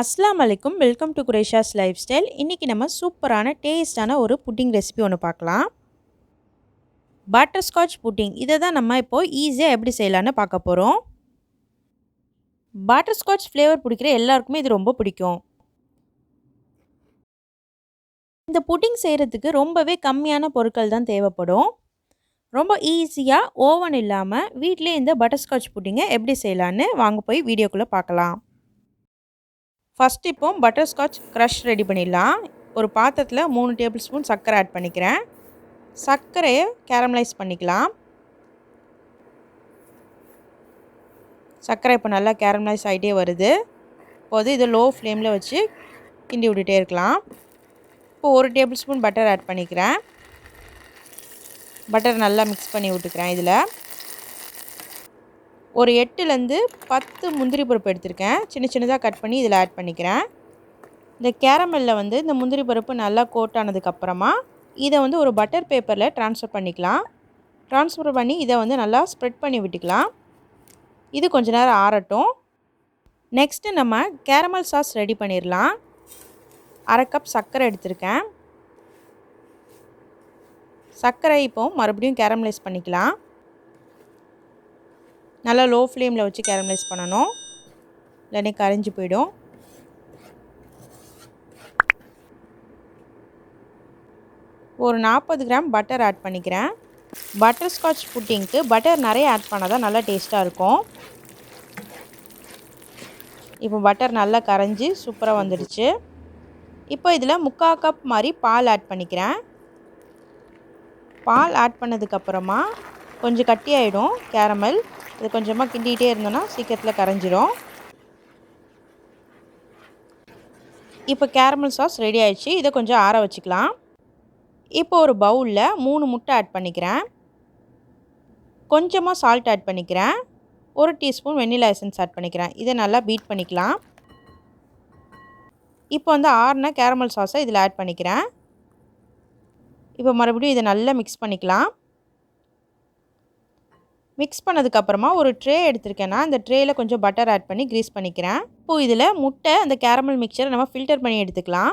அஸ்ஸலாமு அலைக்கும். Welcome to Quresha's lifestyle. இன்றைக்கி நம்ம சூப்பரான டேஸ்டான ஒரு புட்டிங் ரெசிபி ஒன்று பார்க்கலாம். பட்டர்ஸ்காட்ச் புட்டிங் இதை தான் நம்ம இப்போது ஈஸியாக எப்படி செய்யலான்னு பார்க்க போகிறோம். பட்டர்ஸ்காட்ச் ஃப்ளேவர் பிடிக்கிற எல்லாருக்குமே இது ரொம்ப பிடிக்கும். இந்த புட்டிங் செய்கிறதுக்கு ரொம்பவே கம்மியான பொருட்கள் தான் தேவைப்படும். ரொம்ப ஈஸியாக ஓவன் இல்லாமல் வீட்டிலே இந்த பட்டர்ஸ்காட்ச் புட்டிங்கை எப்படி செய்யலான்னு வாங்க போய் வீடியோக்குள்ளே பார்க்கலாம். ஃபஸ்ட் இப்போ பட்டர்ஸ்காட்ச் க்ரஷ் ரெடி பண்ணிடலாம். ஒரு பாத்திரத்தில் 3 டேபிள் ஸ்பூன் சர்க்கரை ஆட் பண்ணிக்கிறேன். சர்க்கரையை கேரமலைஸ் பண்ணிக்கலாம். சர்க்கரை இப்போ நல்லா கேரமலைஸ் ஆகிட்டே வருது. இப்போது இதை லோ ஃப்ளேமில் வச்சு கிண்டி விட்டுட்டே இருக்கலாம். இப்போ 1 டேபிள் ஸ்பூன் பட்டர் ஆட் பண்ணிக்கிறேன். பட்டர் நல்லா மிக்ஸ் பண்ணி விட்டுக்கிறேன். இதில் ஒரு 8லேருந்து 10 முந்திரி பருப்பு எடுத்திருக்கேன். சின்ன சின்னதாக கட் பண்ணி இதில் ஆட் பண்ணிக்கிறேன். இந்த கேரமலில் இந்த முந்திரி பருப்பு நல்லா கோட் ஆனதுக்கப்புறமா இதை ஒரு பட்டர் பேப்பரில் ட்ரான்ஸ்ஃபர் பண்ணிக்கலாம். ட்ரான்ஸ்ஃபர் பண்ணி இதை நல்லா ஸ்ப்ரெட் பண்ணி விட்டுக்கலாம். இது கொஞ்ச நேரம் ஆறட்டும். நெக்ஸ்ட்டு நம்ம கேரமல் சாஸ் ரெடி பண்ணிடலாம். 1/2 கப் சர்க்கரை எடுத்திருக்கேன். சர்க்கரை இப்போ மறுபடியும் கேரமலைஸ் பண்ணிக்கலாம். நல்லா லோ ஃப்ளேமில் வச்சு கேரமலைஸ் பண்ணணும், இல்லைன்னா கரைஞ்சி போயிடும். ஒரு 40 கிராம் பட்டர் ஆட் பண்ணிக்கிறேன். பட்டர்ஸ்காட்ச் புட்டிங்க்கு பட்டர் நிறைய ஆட் பண்ணால் தான் நல்லா டேஸ்ட்டாக இருக்கும். இப்போ பட்டர் நல்லா கரைஞ்சி சூப்பராக வந்துடுச்சு. இப்போ இதில் 3/4 கப் மாதிரி பால் ஆட் பண்ணிக்கிறேன். பால் ஆட் பண்ணதுக்கப்புறமா கொஞ்சம் கட்டியாயிடும் கேரமல். இது கொஞ்சமாக கிண்டிகிட்டே இருந்தோன்னா சீக்கிரத்தில் கரைஞ்சிரும். இப்போ கேரமல் சாஸ் ரெடி ஆயிடுச்சு. இதை கொஞ்சம் ஆற வச்சுக்கலாம். இப்போ ஒரு பவுலில் 3 முட்டை ஆட் பண்ணிக்கிறேன். கொஞ்சமாக சால்ட் ஆட் பண்ணிக்கிறேன். 1 டீஸ்பூன் வெண்ணிலா எசன்ஸ் ஆட் பண்ணிக்கிறேன். இதை நல்லா பீட் பண்ணிக்கலாம். இப்போ ஆறின கேரமல் சாஸை இதில் ஆட் பண்ணிக்கிறேன். இப்போ மறுபடியும் இதை நல்லா மிக்ஸ் பண்ணிக்கலாம். மிக்ஸ் பண்ணதுக்கப்புறமா ஒரு ட்ரே எடுத்திருக்கேன்னா அந்த ட்ரேயில் கொஞ்சம் பட்டர் ஆட் பண்ணி க்ரீஸ் பண்ணிக்கிறேன். இப்போது இதில் முட்டை அந்த கேரமல் மிக்சரை நம்ம ஃபில்டர் பண்ணி எடுத்துக்கலாம்.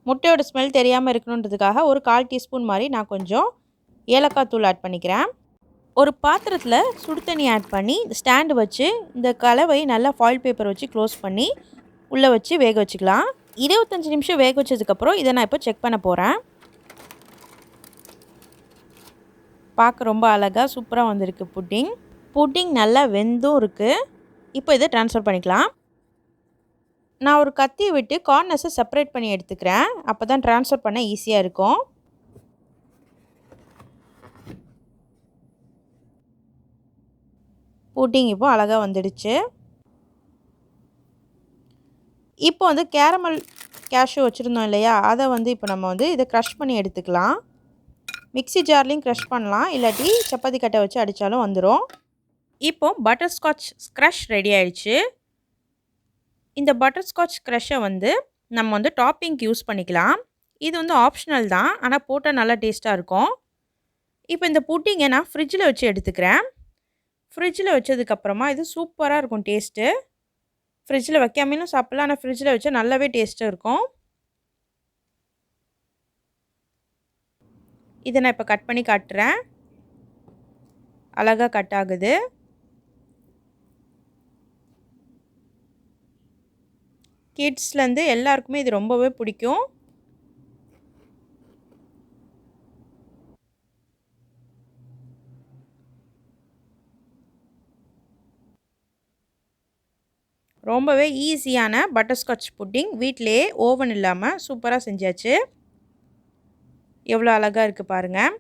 முட்டையோட ஸ்மெல் தெரியாமல் இருக்கணுன்றதுக்காக ஒரு 1/4 டீஸ்பூன் மாதிரி நான் கொஞ்சம் ஏலக்காய் தூள் ஆட் பண்ணிக்கிறேன். ஒரு பாத்திரத்தில் சுடு தண்ணி ஆட் பண்ணி ஸ்டாண்டு வச்சு இந்த கலவை நல்லா ஃபாயில் பேப்பர் வச்சு க்ளோஸ் பண்ணி உள்ளே வச்சு வேக வச்சுக்கலாம். 25 நிமிஷம் வேக வச்சதுக்கப்புறம் இதை நான் இப்போ செக் பண்ண போகிறேன். பார்க்க ரொம்ப அழகாக சூப்பராக வந்திருக்கு புட்டிங். புட்டிங் நல்லா வெந்தும் இருக்குது. இப்போ இதை ட்ரான்ஸ்ஃபர் பண்ணிக்கலாம். நான் ஒரு கத்தியை விட்டு கார்னர்ஸை செப்பரேட் பண்ணி எடுத்துக்கிறேன். அப்போ தான் ட்ரான்ஸ்ஃபர் பண்ண ஈஸியாக இருக்கும். புட்டிங் இப்போ அழகாக வந்துடுச்சு. இப்போ கேரமல் கேஷ்யூ வச்சுருந்தோம் இல்லையா, அதை இப்போ நம்ம இதை க்ரஷ் பண்ணி எடுத்துக்கலாம். மிக்ஸி ஜார்லேயும் க்ரஷ் பண்ணலாம், இல்லாட்டி சப்பாத்தி கட்டை வச்சு அடித்தாலும் வந்துடும். இப்போ பட்டர்ஸ்காட்ச் க்ரஷ் ரெடி ஆயிடுச்சு. இந்த பட்டர்ஸ்காட்ச் க்ரஷ்ஷை நம்ம டாப்பிங்க்கு யூஸ் பண்ணிக்கலாம். இது ஆப்ஷனல் தான், ஆனால் போட்டால் நல்லா டேஸ்ட்டாக இருக்கும். இப்போ இந்த புட்டிங்கை நான் ஃப்ரிட்ஜில் வச்சு எடுத்துக்கிறேன். ஃப்ரிட்ஜில் வச்சதுக்கப்புறமா இது சூப்பராக இருக்கும் டேஸ்ட்டு. ஃப்ரிட்ஜில் வைக்காமலும் சாப்பிட்லாம், ஆனால் ஃப்ரிட்ஜில் வச்சா நல்லாவே டேஸ்ட்டாக இருக்கும். இதை நான் இப்போ கட் பண்ணி காட்டுறேன். அழகாக கட் ஆகுது. கிட்ஸ்லேருந்து எல்லாருக்குமே இது ரொம்பவே பிடிக்கும். ரொம்பவே ஈஸியான பட்டர்ஸ்காட்ச் புட்டிங் வீட்டிலே ஓவன் இல்லாமல் சூப்பராக செஞ்சாச்சு. எவ்வளோ அழகாக இருக்குது பாருங்கள்.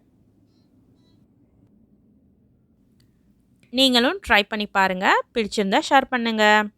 நீங்களும் ட்ரை பண்ணி பாருங்கள். பிடிச்சிருந்தா ஷேர் பண்ணுங்கள்.